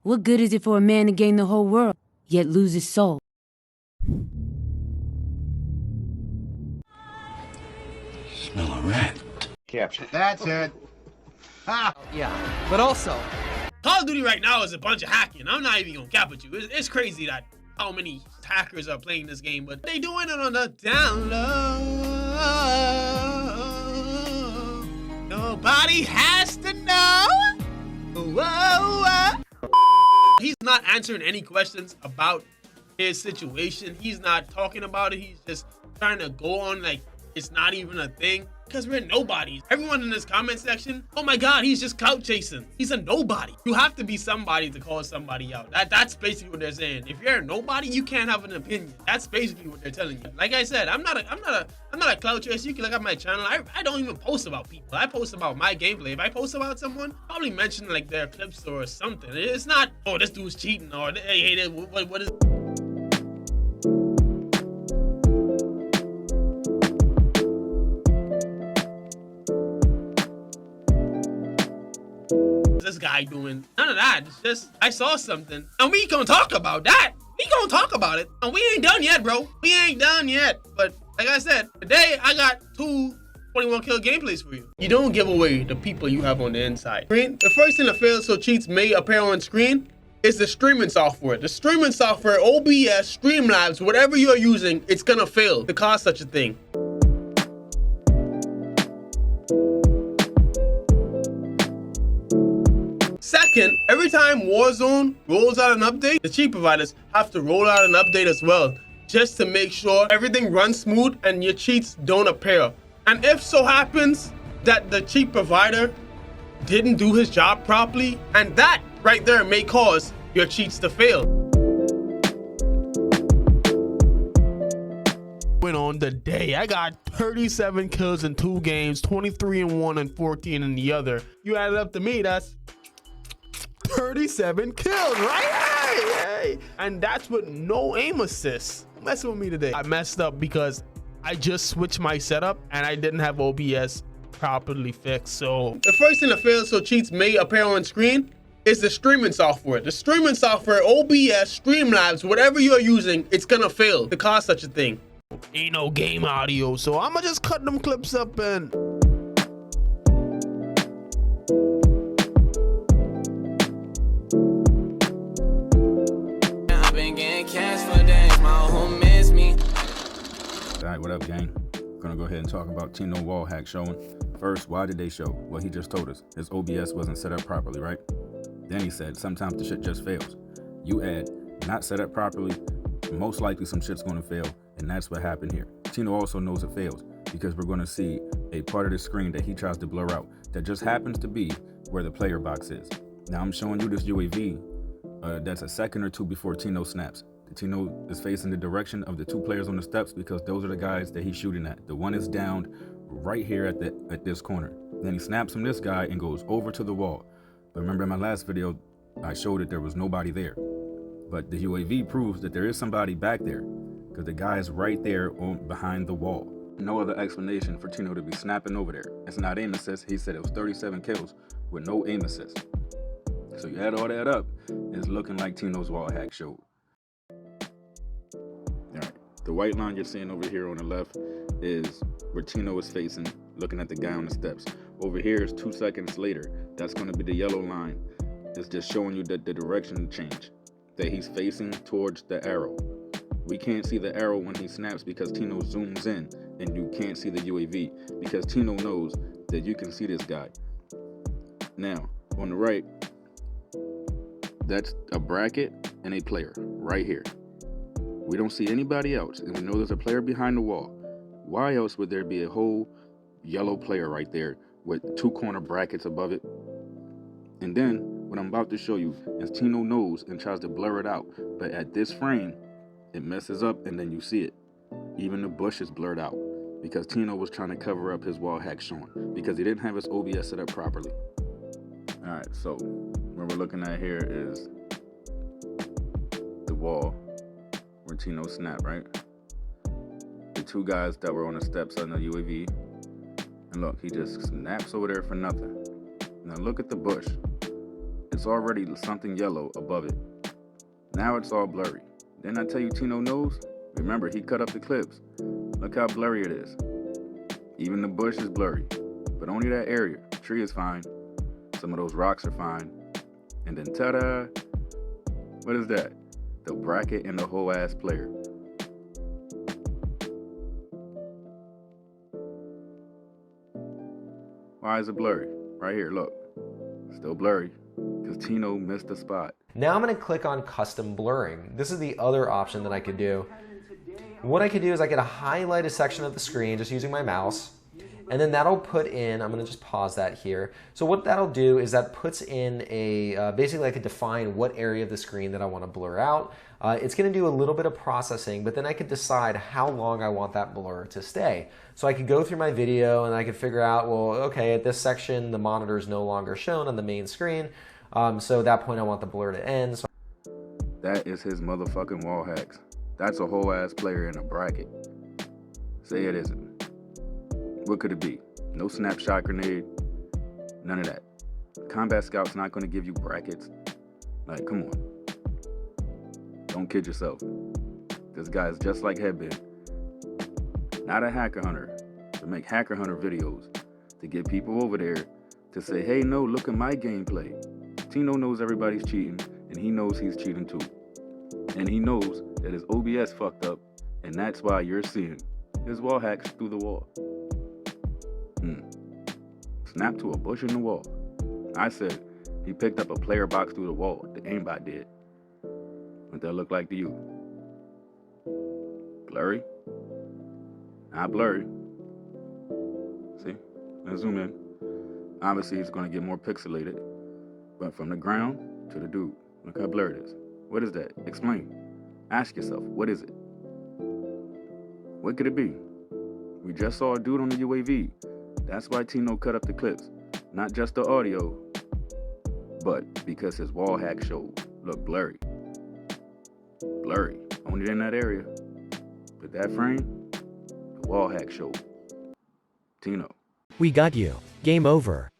What good is it for a man to gain the whole world, yet lose his soul? Smell a rat. Caption. That's it. Ha! Yeah, but also, Call of Duty right now is a bunch of hacking. I'm not even gonna cap with you. It's crazy that how many hackers are playing this game, but they doing it on the down low. Nobody has to know. Whoa. He's not answering any questions about his situation. He's not talking about it. He's just trying to go on like it's not even a thing. Because we're nobodies. Everyone in this comment section, oh my God, he's just clout chasing. He's a nobody. You have to be somebody to call somebody out. That's basically what they're saying. If you're a nobody, you can't have an opinion. That's basically what they're telling you. Like I said, I'm not a clout chaser. You can look at my channel. I don't even post about people. I post about my gameplay. If I post about someone, probably mention like their clips or something. It's not, oh, this dude's cheating or hey, what is. This guy doing none of that. It's just I saw something and we gonna talk about that. We gonna talk about it, and we ain't done yet, bro. We ain't done yet. But like I said, today I got 2 21 kill gameplays for you. You don't give away the people you have on the inside. The first thing that fails so cheats may appear on screen is the streaming software. The streaming software, OBS, Streamlabs, whatever you're using, it's gonna fail to cause such a thing. Second, every time Warzone rolls out an update, the cheat providers have to roll out an update as well, just to make sure everything runs smooth and your cheats don't appear. And if so happens that the cheat provider didn't do his job properly, and that right there may cause your cheats to fail. Went on the day, I got 37 kills in 2 games, 23 in 1 and 14 in the other. You add it up to me, that's 37 kills, right? Hey. And that's with no aim assist. Messing with me today. I messed up because I just switched my setup and I didn't have OBS properly fixed. So the first thing that fails so cheats may appear on screen is the streaming software. The streaming software, OBS, Streamlabs, whatever you're using, it's gonna fail to cause such a thing. Ain't no game audio, so I'ma just cut them clips up and Alright, what up, gang? Gonna go ahead and talk about TinoRw WALLHACKS showing. First, why did they show? Well, he just told us his OBS wasn't set up properly, right? Then he said sometimes the shit just fails. You add not set up properly, most likely some shit's gonna fail, and that's what happened here. Tino also knows it fails because we're gonna see a part of the screen that he tries to blur out that just happens to be where the player box is. Now I'm showing you this UAV that's a second or two before Tino snaps. Tino is facing the direction of the 2 players on the steps because those are the guys that he's shooting at. The one is downed right here at this corner. Then he snaps from this guy and goes over to the wall. But remember in my last video, I showed that there was nobody there. But the UAV proves that there is somebody back there because the guy is right there behind the wall. No other explanation for Tino to be snapping over there. It's not aim assist. He said it was 37 kills with no aim assist. So you add all that up, it's looking like Tino's WALLHACKS showed. The white line you're seeing over here on the left is where Tino is facing, looking at the guy on the steps. Over here is 2 seconds later. That's going to be the yellow line. It's just showing you that the direction change, that he's facing towards the arrow. We can't see the arrow when he snaps because Tino zooms in, and you can't see the UAV because Tino knows that you can see this guy. Now, on the right, that's a bracket and a player right here. We don't see anybody else, and we know there's a player behind the wall. Why else would there be a whole yellow player right there with 2 corner brackets above it? And then, what I'm about to show you is Tino knows and tries to blur it out, but at this frame, it messes up and then you see it. Even the bush is blurred out because Tino was trying to cover up his WALLHACKS showing because he didn't have his OBS set up properly. All right, so what we're looking at here is the wall where Tino snapped, right? The 2 guys that were on the steps on the UAV. And look, he just snaps over there for nothing. Now look at the bush. it's already something yellow above it. Now it's all blurry. Didn't I tell you Tino knows? Remember, he cut up the clips. Look how blurry it is. Even the bush is blurry, but only that area. The tree is fine. Some of those rocks are fine. And then ta-da! What is that? The bracket and the whole ass player. Why is it blurry? Right here, look. Still blurry, because Tino missed the spot. Now I'm going to click on custom blurring. This is the other option that I could do. What I could do is I could highlight a section of the screen just using my mouse, and then that'll put in, I'm going to just pause that here. So what that'll do is that puts in a, basically I could define what area of the screen that I want to blur out. It's going to do a little bit of processing, but then I could decide how long I want that blur to stay. So I could go through my video and I could figure out, well, okay, at this section the monitor is no longer shown on the main screen. So at that point I want the blur to end. So that is his motherfucking wall hacks. That's a whole ass player in a bracket. Say it isn't. What could it be? No snapshot grenade. None of that. Combat Scout's not going to give you brackets. Like, come on. Don't kid yourself. This guy is just like Headband. Not a hacker hunter. To make hacker hunter videos. To get people over there to say, hey, no, look at my gameplay. Tino knows everybody's cheating, and he knows he's cheating too. And he knows that his OBS fucked up, and that's why you're seeing his wall hacks through the wall. Snap to a bush in the wall. I said he picked up a player box through the wall. The aimbot did. What that look like to you? Blurry? Not blurry. See? Let's zoom in. Obviously, it's going to get more pixelated. But from the ground to the dude, look how blurry it is. What is that? Explain. Ask yourself, what is it? What could it be? We just saw a dude on the UAV. That's why Tino cut up the clips. Not just the audio, but because his wall hack showed look blurry. Blurry. Only in that area. But that frame, the wall hack showed. Tino. We got you. Game over.